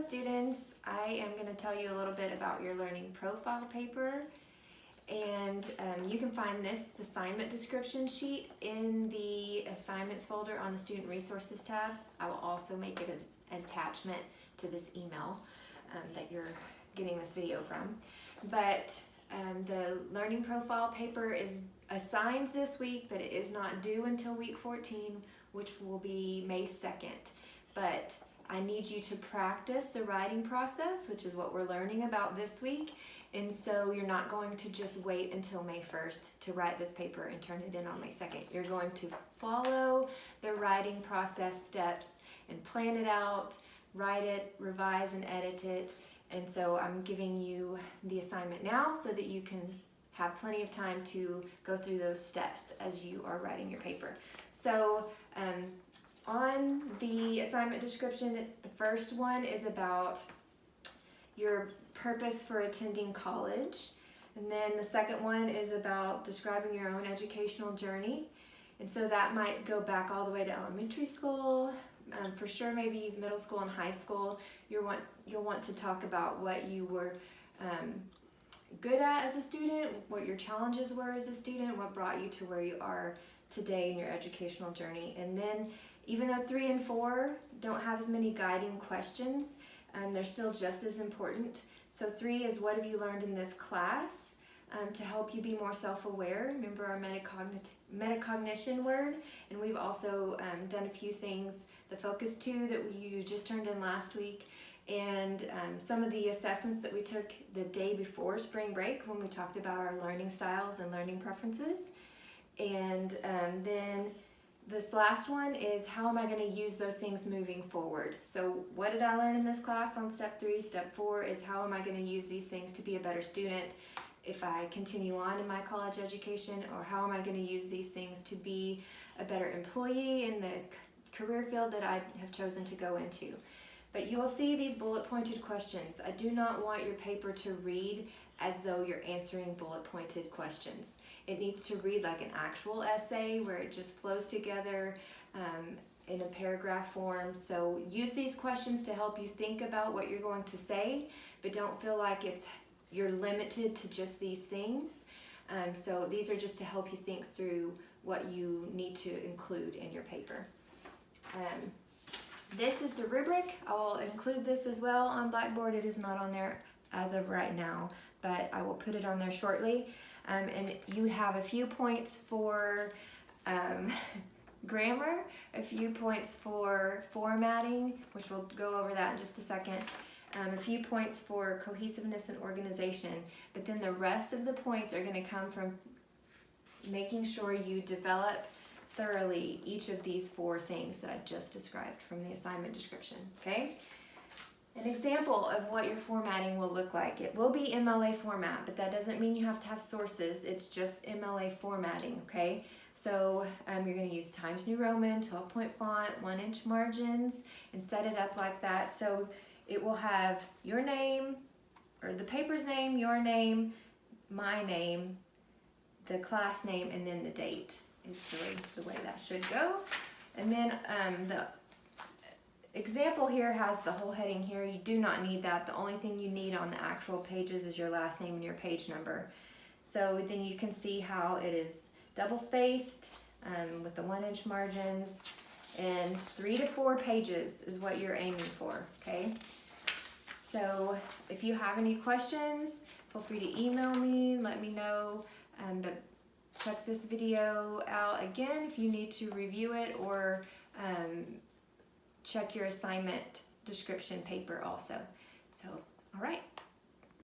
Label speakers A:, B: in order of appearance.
A: students, I am going to tell you a little bit about your learning profile paper, and you can find this assignment description sheet in the assignments folder on the student resources tab. I will also make it an attachment to this email that you're getting this video from. But the learning profile paper is assigned this week, but it is not due until week 14, which will be May 2nd. But I need you to practice the writing process, which is what we're learning about this week. And so you're not going to just wait until May 1st to write this paper and turn it in on May 2nd. You're going to follow the writing process steps and plan it out, write it, revise and edit it. And so I'm giving you the assignment now so that you can have plenty of time to go through those steps as you are writing your paper. So on the assignment description, the first one is about your purpose for attending college. And then the second one is about describing your own educational journey. And so that might go back all the way to elementary school, for sure maybe middle school and high school. You'll want to talk about what you were good at as a student, what your challenges were as a student, what brought you to where you are today in your educational journey. And then even though 3 and 4 don't have as many guiding questions, they're still just as important. So 3 is what have you learned in this class to help you be more self-aware. Remember our metacognition word, and we've also done a few things. The Focus 2 that you just turned in last week, and some of the assessments that we took the day before spring break when we talked about our learning styles and learning preferences. And then this last one is how am I going to use those things moving forward. So what did I learn in this class on step 3? Step 4 is how am I going to use these things to be a better student if I continue on in my college education, or how am I going to use these things to be a better employee in the career field that I have chosen to go into. But you will see these bullet pointed questions. I do not want your paper to read as though you're answering bullet pointed questions. It needs to read like an actual essay where it just flows together in a paragraph form. So use these questions to help you think about what you're going to say, but don't feel like you're limited to just these things. So these are just to help you think through what you need to include in your paper. This is the rubric. I will include this as well on Blackboard. It is not on there as of right now, but I will put it on there shortly. And you have a few points for grammar, a few points for formatting, which we'll go over that in just a second, a few points for cohesiveness and organization, but then the rest of the points are going to come from making sure you develop thoroughly each of these 4 things that I just described from the assignment description, okay? An example of what your formatting will look like. It will be MLA format, but that doesn't mean you have to have sources. It's just MLA formatting, okay? So you're going to use Times New Roman, 12-point font, 1-inch margins, and set it up like that. So it will have your name, or the paper's name, your name, my name, the class name, and then the date is the way that should go. And then the example here has the whole heading here. You do not need that. The only thing you need on the actual pages is your last name and your page number. So then you can see how it is double spaced with the 1-inch margins, and 3 to 4 pages is what you're aiming for, okay? So if you have any questions, feel free to email me, let me know, but check this video out again if you need to review it, or check your assignment description paper also. So, all right.